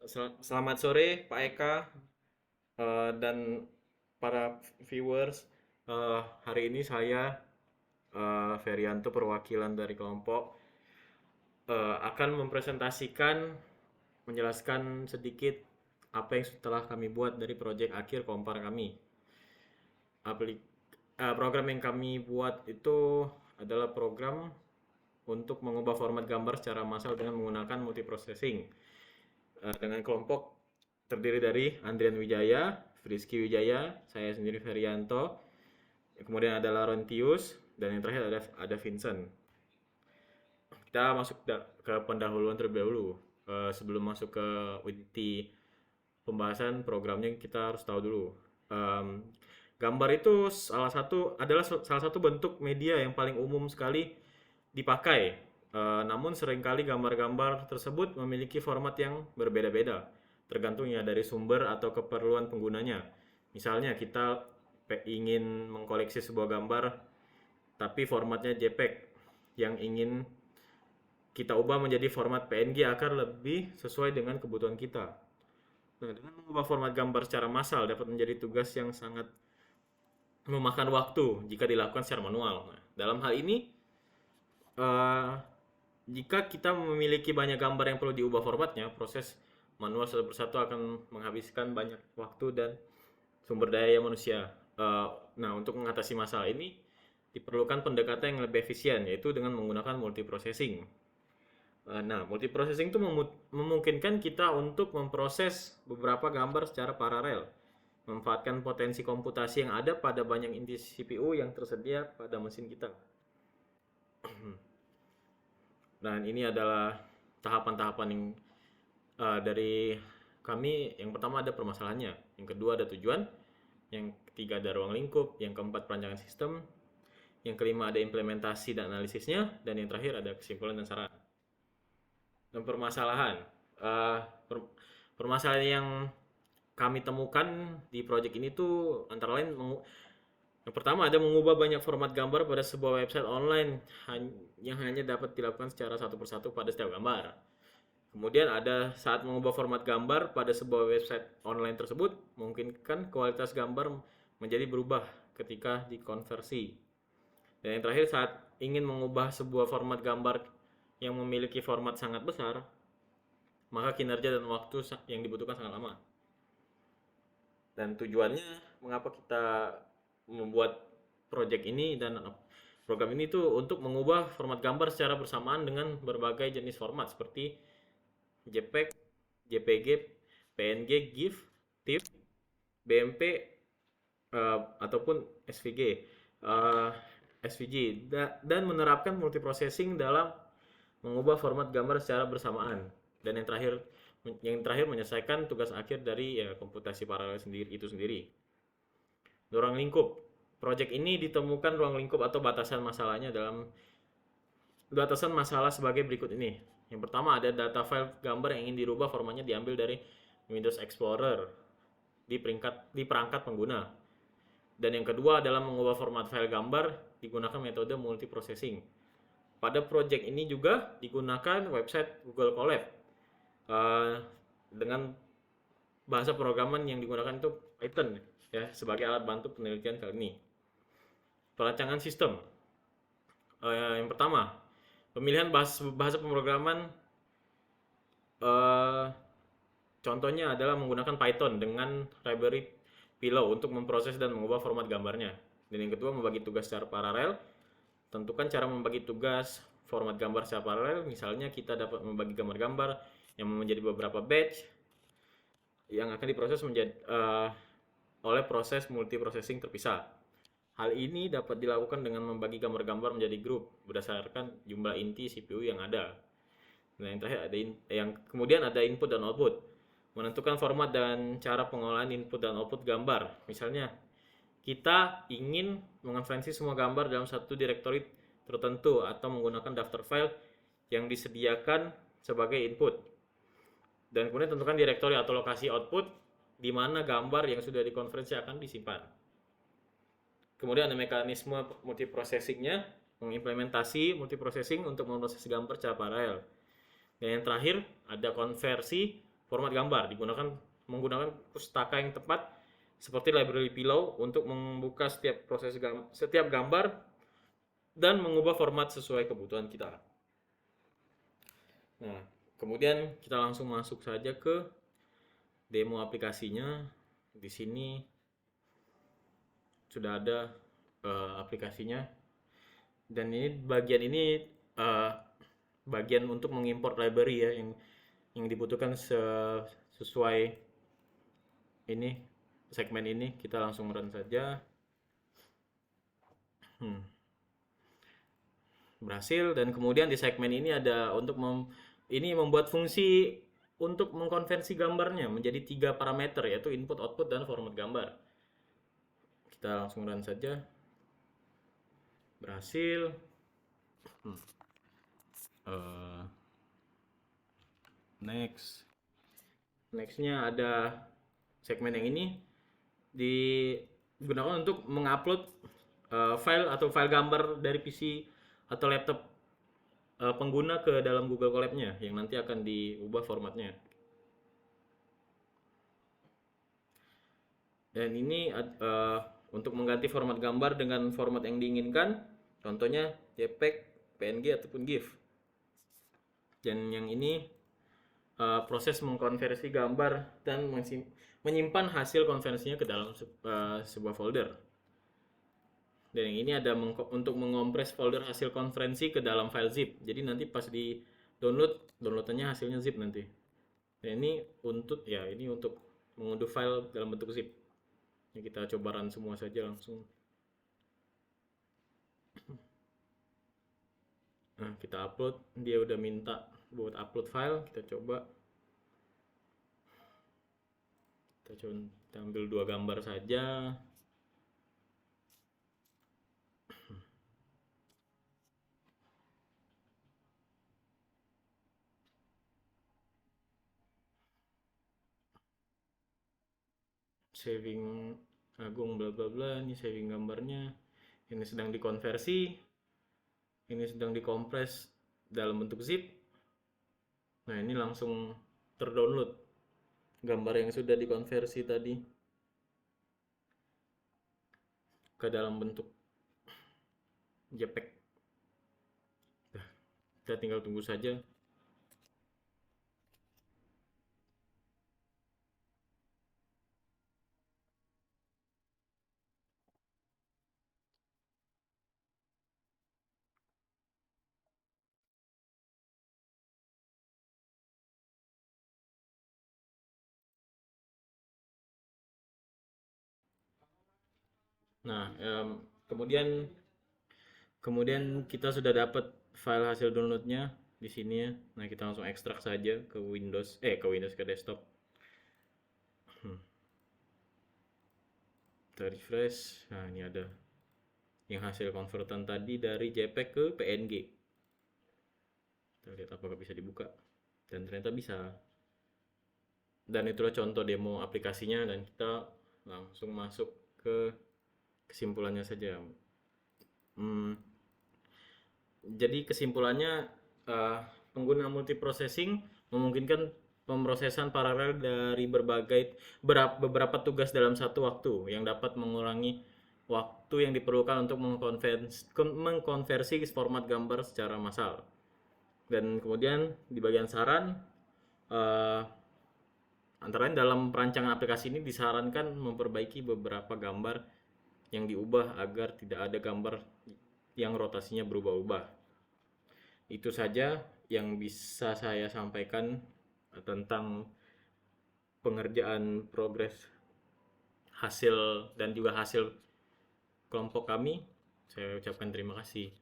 Selamat sore Pak Eka, dan para viewers. Hari ini saya, Ferianto, perwakilan dari kelompok, akan menjelaskan sedikit apa yang telah kami buat dari proyek akhir kompar kami. Program yang kami buat itu adalah program untuk mengubah format gambar secara massal dengan menggunakan multiprocessing. Dengan kelompok terdiri dari Andrian Wijaya, Frisky Wijaya, saya sendiri Ferianto, kemudian ada Laurentius, dan yang terakhir ada Vincent. Kita masuk ke pendahuluan terlebih dahulu. Sebelum masuk ke inti pembahasan programnya, kita harus tahu dulu. Gambar itu salah satu bentuk media yang paling umum sekali dipakai. Namun seringkali gambar-gambar tersebut memiliki format yang berbeda-beda, tergantungnya dari sumber atau keperluan penggunanya. Misalnya kita ingin mengkoleksi sebuah gambar, tapi formatnya JPEG, yang ingin kita ubah menjadi format PNG agar lebih sesuai dengan kebutuhan kita. Nah, dengan mengubah format gambar secara massal dapat menjadi tugas yang sangat memakan waktu jika dilakukan secara manual. Nah, dalam hal ini, eh, jika kita memiliki banyak gambar yang perlu diubah formatnya, proses manual satu persatu akan menghabiskan banyak waktu dan sumber daya manusia. Nah, untuk mengatasi masalah ini, diperlukan pendekatan yang lebih efisien, yaitu dengan menggunakan multiprocessing. Nah, multiprocessing itu memungkinkan kita untuk memproses beberapa gambar secara paralel, memanfaatkan potensi komputasi yang ada pada banyak inti CPU yang tersedia pada mesin kita. Dan ini adalah tahapan-tahapan yang dari kami. Yang pertama ada permasalahannya, yang kedua ada tujuan, yang ketiga ada ruang lingkup, yang keempat perancangan sistem, yang kelima ada implementasi dan analisisnya, dan yang terakhir ada kesimpulan dan saran. Dan permasalahan, uh, per- permasalahan yang kami temukan di proyek ini tuh antara lain yang pertama ada mengubah banyak format gambar pada sebuah website online yang hanya dapat dilakukan secara satu persatu pada setiap gambar. Kemudian ada saat mengubah format gambar pada sebuah website online tersebut, memungkinkan kualitas gambar menjadi berubah ketika dikonversi. Dan yang terakhir, saat ingin mengubah sebuah format gambar yang memiliki format sangat besar, maka kinerja dan waktu yang dibutuhkan sangat lama. Dan tujuannya mengapa kita membuat project ini dan program ini tuh untuk mengubah format gambar secara bersamaan dengan berbagai jenis format seperti JPEG, JPG, PNG, GIF, TIFF, BMP, ataupun SVG, SVG, dan menerapkan multiprocessing dalam mengubah format gambar secara bersamaan. Dan yang terakhir menyelesaikan tugas akhir dari komputasi paralel itu sendiri. Ruang lingkup. Project ini ditemukan ruang lingkup atau batasan masalahnya dalam batasan masalah sebagai berikut ini. Yang pertama ada data file gambar yang ingin dirubah formatnya diambil dari Windows Explorer di perangkat pengguna. Dan yang kedua adalah mengubah format file gambar digunakan metode multiprocessing. Pada project ini juga digunakan website Google Colab, dengan bahasa programan yang digunakan itu Python ya sebagai alat bantu penelitian kali ini. Perancangan sistem. Yang pertama, pemilihan bahasa pemrograman, eh, contohnya adalah menggunakan Python dengan library Pillow untuk memproses dan mengubah format gambarnya. Dan yang kedua, membagi tugas secara paralel. Tentukan cara membagi tugas format gambar secara paralel. Misalnya kita dapat membagi gambar-gambar yang menjadi beberapa batch yang akan diproses oleh proses multiprocessing terpisah. Hal ini dapat dilakukan dengan membagi gambar-gambar menjadi grup berdasarkan jumlah inti CPU yang ada. Nah, yang terakhir kemudian ada input dan output. Menentukan format dan cara pengolahan input dan output gambar. Misalnya, kita ingin mengonversi semua gambar dalam satu direktori tertentu atau menggunakan daftar file yang disediakan sebagai input. Dan kemudian tentukan direktori atau lokasi output di mana gambar yang sudah dikonversi akan disimpan. Kemudian ada mekanisme multiprocessingnya, mengimplementasi multiprocessing untuk memproses gambar secara paralel. Dan yang terakhir ada konversi format gambar menggunakan pustaka yang tepat seperti library pillow untuk membuka setiap gambar dan mengubah format sesuai kebutuhan kita. Nah, kemudian kita langsung masuk saja ke demo aplikasinya. Di sini sudah ada aplikasinya, dan bagian untuk mengimport library ya yang dibutuhkan sesuai ini segmen ini. Kita langsung run saja. Berhasil. Dan kemudian di segmen ini ada untuk membuat fungsi untuk mengkonversi gambarnya menjadi 3 parameter, yaitu input, output, dan format gambar. Kita langsung run saja. Berhasil. Nextnya ada segmen yang ini digunakan untuk mengupload file gambar dari PC atau laptop pengguna ke dalam Google Colab-nya yang nanti akan diubah formatnya. Dan ini untuk mengganti format gambar dengan format yang diinginkan, contohnya JPEG, PNG ataupun GIF. Dan yang ini proses mengkonversi gambar dan menyimpan hasil konversinya ke dalam sebuah folder. Dan yang ini ada untuk mengompres folder hasil konferensi ke dalam file zip. Jadi nanti pas di downloadannya hasilnya zip nanti. Dan ini untuk mengunduh file dalam bentuk zip. Ini kita coba run semua saja langsung. Nah, kita upload. Dia udah minta buat upload file. Kita coba ambil 2 gambar saja. Saving Agung bla bla bla. Ini saving gambarnya. Ini sedang dikonversi. Ini sedang dikompres dalam bentuk zip. Nah, ini langsung terdownload gambar yang sudah dikonversi tadi ke dalam bentuk JPEG. Nah, kita tinggal tunggu saja. Nah, kemudian kita sudah dapat file hasil downloadnya di sini ya. Nah, kita langsung ekstrak saja ke ke desktop. Kita refresh. Nah, ini ada yang hasil konvertan tadi dari JPEG ke PNG. Kita lihat apakah bisa dibuka. Dan ternyata bisa. Dan itulah contoh demo aplikasinya, dan kita langsung masuk ke kesimpulannya saja. Jadi kesimpulannya, pengguna multiprocessing memungkinkan pemrosesan paralel dari beberapa tugas dalam satu waktu yang dapat mengurangi waktu yang diperlukan untuk mengkonversi format gambar secara massal. Dan kemudian di bagian saran, antara lain dalam perancangan aplikasi ini disarankan memperbaiki beberapa gambar yang diubah agar tidak ada gambar yang rotasinya berubah-ubah. Itu saja yang bisa saya sampaikan tentang pengerjaan progres hasil dan juga hasil kelompok kami. Saya ucapkan terima kasih.